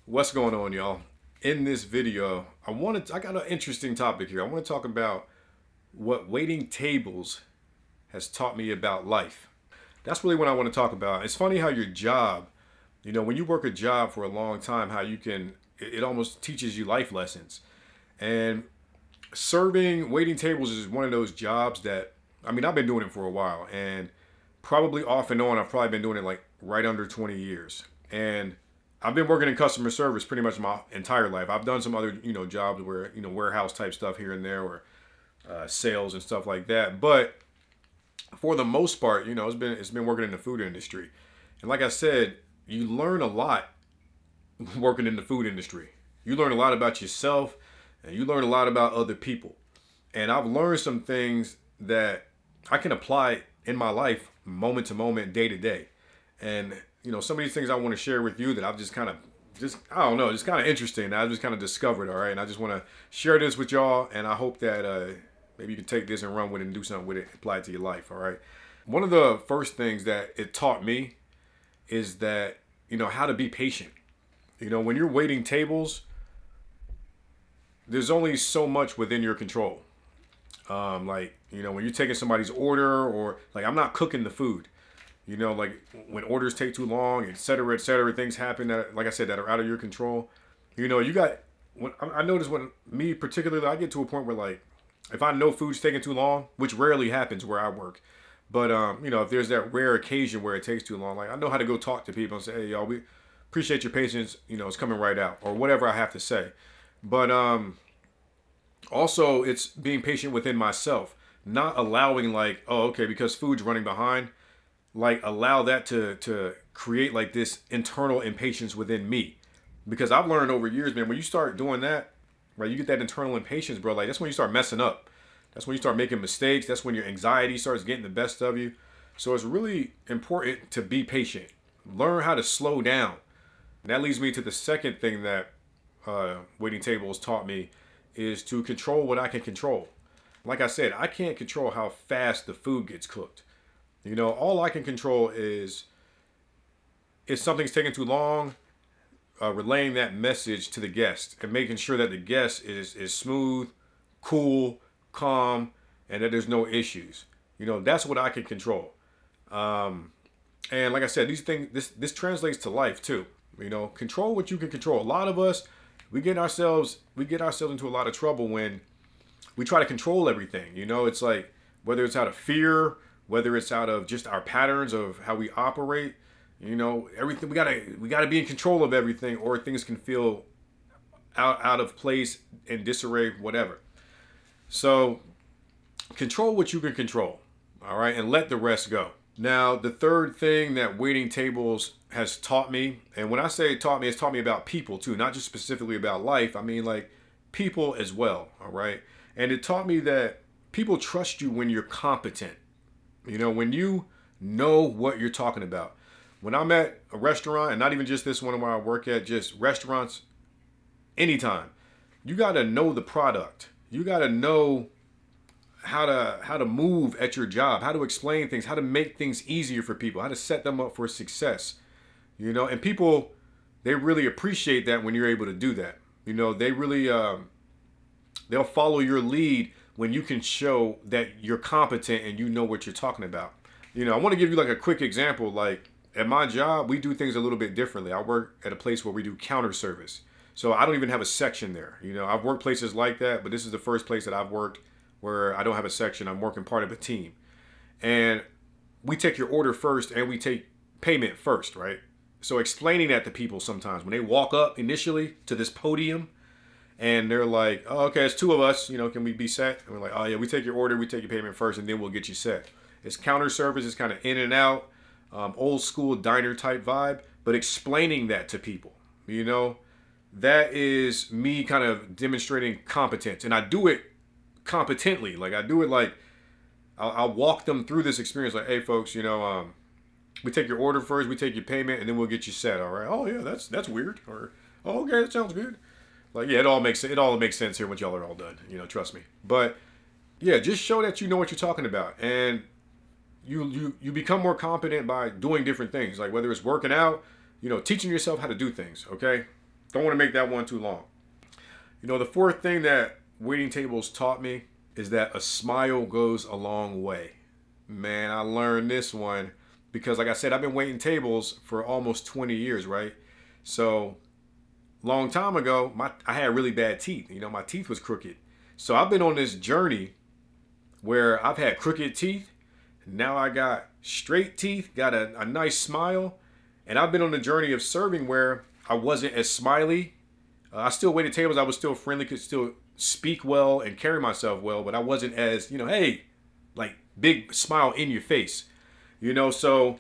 What's going on, y'all? In this video, I got an interesting topic here. I want to talk about what waiting tables has taught me about life. That's really what I want to talk about. It's funny how your job, when you work a job for a long time, how you can, it almost teaches you life lessons. And serving waiting tables is one of those jobs that, I've been doing it for a while, and probably off and on, I've probably been doing it like right under 20 years. And I've been working in customer service pretty much my entire life. I've done some other, jobs where, warehouse type stuff here and there, or sales and stuff like that. But for the most part, it's been working in the food industry. And like I said, you learn a lot working in the food industry. You learn a lot about yourself, and you learn a lot about other people. And I've learned some things that I can apply in my life moment to moment, day to day. And some of these things I want to share with you that I've just kind of I don't know, just kind of interesting. I just kind of discovered, all right. And I just want to share this with y'all, and I hope that maybe you can take this and run with it and do something with it, apply it to your life, all right. One of the first things that it taught me is that how to be patient. When you're waiting tables, there's only so much within your control. When you're taking somebody's order, or like I'm not cooking the food. Like when orders take too long, et cetera, things happen that, like I said, that are out of your control. You got, when I notice, when me particularly, I get to a point where, like, if I know food's taking too long, which rarely happens where I work, but if there's that rare occasion where it takes too long, like I know how to go talk to people and say, hey, y'all, we appreciate your patience. It's coming right out, or whatever I have to say. But also, it's being patient within myself, not allowing, like, oh, okay, because food's running behind, like allow that to create like this internal impatience within me. Because I've learned over years, man, when you start doing that, right, you get that internal impatience, bro. Like, that's when you start messing up. That's when you start making mistakes. That's when your anxiety starts getting the best of you. So it's really important to be patient. Learn how to slow down. And that leads me to the second thing that waiting tables taught me, is to control what I can control. Like I said, I can't control how fast the food gets cooked. All I can control is if something's taking too long, relaying that message to the guest and making sure that the guest is smooth, cool, calm, and that there's no issues. That's what I can control. And like I said, these things, this translates to life too. Control what you can control. A lot of us, we get ourselves into a lot of trouble when we try to control everything. It's like, whether it's out of fear, whether it's out of just our patterns of how we operate, everything, we gotta be in control of everything, or things can feel out of place and disarray, whatever. So control what you can control, all right, and let the rest go. Now, the third thing that waiting tables has taught me, and when I say taught me, it's taught me about people too, not just specifically about life. I mean, like, people as well, all right. And it taught me that people trust you when you're competent. When you know what you're talking about. When I'm at a restaurant, and not even just this one where I work at, just restaurants, anytime, you got to know the product. You got to know how to move at your job, how to explain things, how to make things easier for people, how to set them up for success. And people, they really appreciate that when you're able to do that. They really, they'll follow your lead when you can show that you're competent and you know what you're talking about. I want to give you like a quick example. Like, at my job, we do things a little bit differently. I work at a place where we do counter service. So I don't even have a section there. I've worked places like that, but this is the first place that I've worked where I don't have a section. I'm working part of a team. And we take your order first, and we take payment first, right? So explaining that to people sometimes when they walk up initially to this podium, and they're like, oh, okay, it's two of us, can we be set? And we're like, oh yeah, we take your order, we take your payment first, and then we'll get you set. It's counter service, it's kind of in and out, old school diner type vibe, but explaining that to people, that is me kind of demonstrating competence. And I do it competently. Like, I do it like, I'll walk them through this experience like, hey folks, we take your order first, we take your payment, and then we'll get you set, all right? Oh yeah, that's weird. Or, oh, okay, that sounds good. Like, yeah, it all makes sense here once y'all are all done. Trust me. But yeah, just show that you know what you're talking about, and you become more competent by doing different things. Like, whether it's working out, teaching yourself how to do things. Okay, don't want to make that one too long. You know, the fourth thing that waiting tables taught me is that a smile goes a long way. Man, I learned this one because, like I said, I've been waiting tables for almost 20 years, right? So, long time ago, I had really bad teeth. You know, my teeth was crooked. So I've been on this journey where I've had crooked teeth. Now I got straight teeth, got a nice smile. And I've been on the journey of serving where I wasn't as smiley. I still waited tables. I was still friendly, could still speak well and carry myself well, but I wasn't as, hey, like big smile in your face. So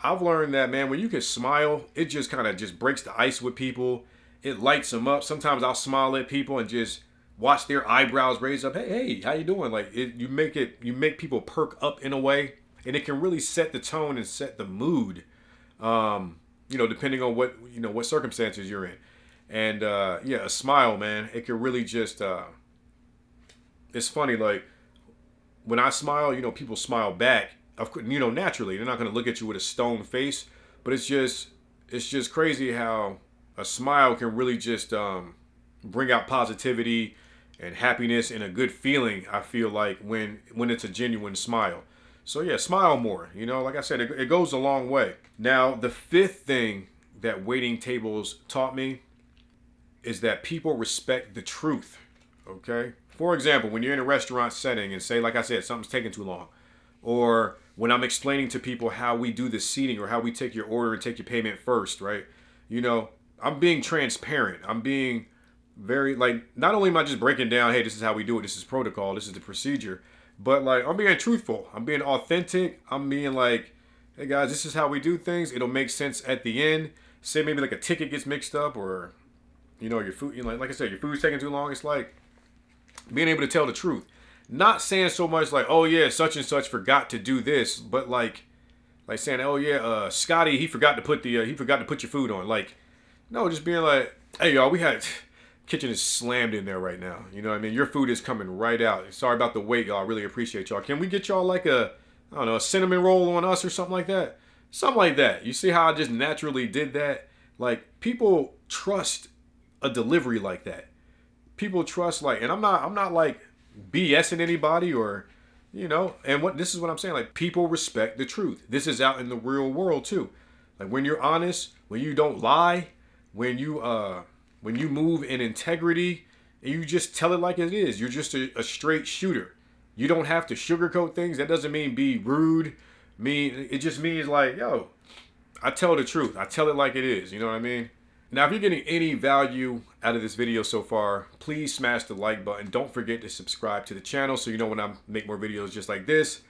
I've learned that, man, when you can smile, it just kind of just breaks the ice with people. It lights them up. Sometimes I'll smile at people and just watch their eyebrows raise up. Hey, how you doing? Like you make people perk up in a way, and it can really set the tone and set the mood. Depending on what circumstances you're in. And a smile, man, it can really just it's funny, like when I smile, people smile back. Of course, naturally, they're not gonna look at you with a stone face, but it's just crazy how a smile can really just bring out positivity and happiness and a good feeling, I feel like, when it's a genuine smile. So yeah, smile more. Like I said, it goes a long way. Now, the fifth thing that waiting tables taught me is that people respect the truth. Okay? For example, when you're in a restaurant setting and say, like I said, something's taking too long, or when I'm explaining to people how we do the seating or how we take your order and take your payment first, right? I'm being transparent. I'm being very, not only am I just breaking down, hey, this is how we do it, this is protocol, this is the procedure, but I'm being truthful. I'm being authentic. I'm being like, hey guys, this is how we do things. It'll make sense at the end. Say maybe like a ticket gets mixed up, or your food, like I said, your food's taking too long. It's like being able to tell the truth. Not saying so much like, oh yeah, such and such forgot to do this, but like saying, oh yeah, Scotty, he forgot to put your food on. Like, no, just being like, hey y'all, kitchen is slammed in there right now. You know what I mean? Your food is coming right out. Sorry about the wait, y'all. I really appreciate y'all. Can we get y'all like a cinnamon roll on us or something like that? Something like that. You see how I just naturally did that? Like, people trust a delivery like that. People trust, and I'm not like BSing anybody or, and this is what I'm saying. Like, people respect the truth. This is out in the real world too. Like, when you're honest, when you don't lie, when you move in integrity and you just tell it like it is, you're just a straight shooter. You don't have to sugarcoat things. That doesn't mean be rude. It just means like, yo, I tell the truth. I tell it like it is. You know what I mean? Now, if you're getting any value out of this video so far, please smash the like button. Don't forget to subscribe to the channel so you know when I make more videos just like this.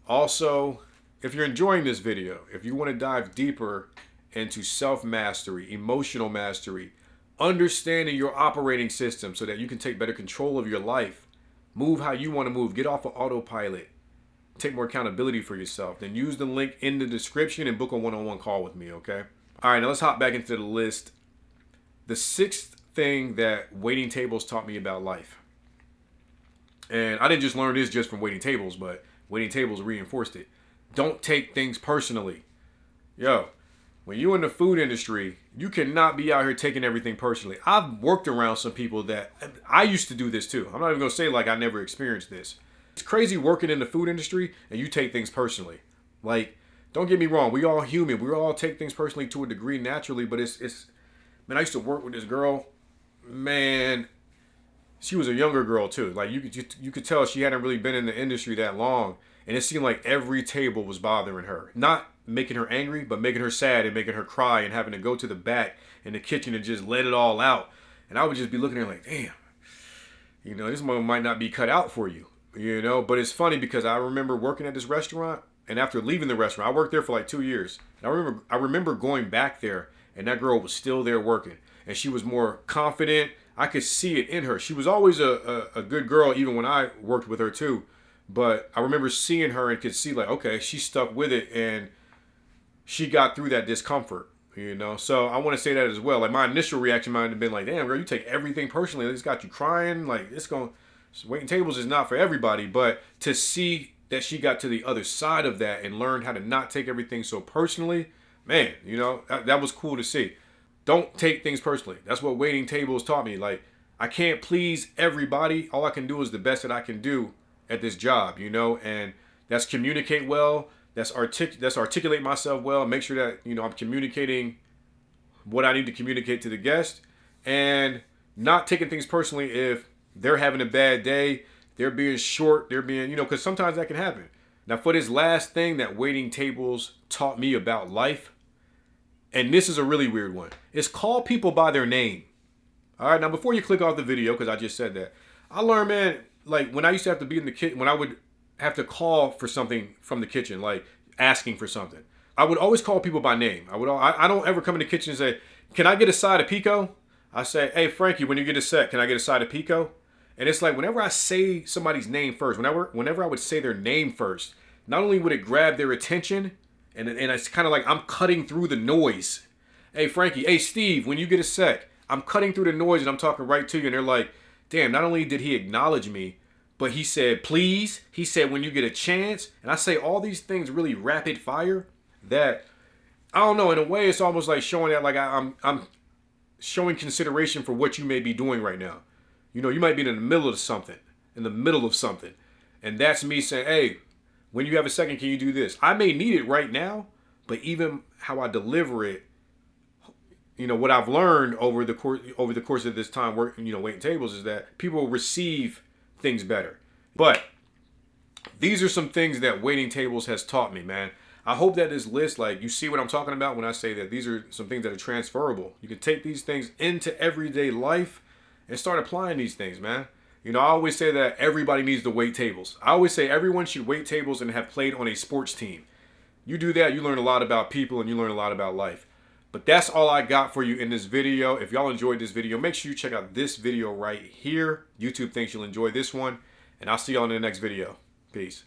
Also, if you're enjoying this video, if you want to dive deeper into self-mastery, emotional mastery, understanding your operating system so that you can take better control of your life, move how you want to move, get off of autopilot, take more accountability for yourself, then use the link in the description and book a one-on-one call with me, okay? All right, now let's hop back into the list. The sixth thing that waiting tables taught me about life. And I didn't just learn this just from waiting tables, but waiting tables reinforced it. Don't take things personally. Yo, when you're in the food industry, you cannot be out here taking everything personally. I've worked around some people that, I used to do this too. I'm not even going to say like I never experienced this. It's crazy working in the food industry and you take things personally. Like, don't get me wrong. We all human. We all take things personally to a degree naturally, but man, I used to work with this girl. Man, she was a younger girl too. Like you could tell she hadn't really been in the industry that long. And it seemed like every table was bothering her. Not making her angry, but making her sad and making her cry and having to go to the back in the kitchen and just let it all out. And I would just be looking at her like, damn, this moment might not be cut out for you, But it's funny because I remember working at this restaurant, and after leaving the restaurant, I worked there for like 2 years. And I remember going back there, and that girl was still there working. And she was more confident. I could see it in her. She was always a good girl, even when I worked with her too. But I remember seeing her and could see like, okay, she stuck with it and she got through that discomfort, So I want to say that as well. Like, my initial reaction might have been like, damn, girl, you take everything personally. It's got you crying. Like, waiting tables is not for everybody. But to see that she got to the other side of that and learned how to not take everything so personally, man, that was cool to see. don't take things personally. That's what waiting tables taught me. Like, I can't please everybody. All I can do is the best that I can do at this job, you know, and that's communicate well. That's articulate myself well. Make sure that, you know, I'm communicating what I need to communicate to the guest, and not taking things personally if they're having a bad day, they're being short, they're being, you know, because sometimes that can happen. Now, for this last thing that waiting tables taught me about life, and this is a really weird one, is call people by their name. All right, now before you click off the video, because I just said that, I learned, man, like when I used to have to be in the kitchen, when I would have to call for something from the kitchen, like asking for something, I would always call people by name. I don't ever come in the kitchen and say, "Can I get a side of pico?" I say, "Hey, Frankie, when you get a set, can I get a side of pico?" And it's like whenever I say somebody's name first, whenever I would say their name first, not only would it grab their attention, and it's kind of like I'm cutting through the noise. "Hey, Frankie, hey, Steve, when you get a sec," I'm cutting through the noise and I'm talking right to you. And they're like, damn, not only did he acknowledge me, but he said, please. He said, when you get a chance. And I say all these things really rapid fire that, I don't know, in a way, it's almost like showing that like I'm showing consideration for what you may be doing right now. You know, you might be in the middle of something, And that's me saying, hey, when you have a second, can you do this? I may need it right now, but even how I deliver it, you know, what I've learned over the course of this time working, you know, waiting tables is that people receive things better. But these are some things that waiting tables has taught me, man. I hope that this list, like, you see what I'm talking about when I say that these are some things that are transferable. You can take these things into everyday life and start applying these things, man. You know, I always say that everybody needs to wait tables. I always say everyone should wait tables and have played on a sports team. You do that, you learn a lot about people and you learn a lot about life. But that's all I got for you in this video. If y'all enjoyed this video, make sure you check out this video right here. YouTube thinks you'll enjoy this one. And I'll see y'all in the next video. Peace.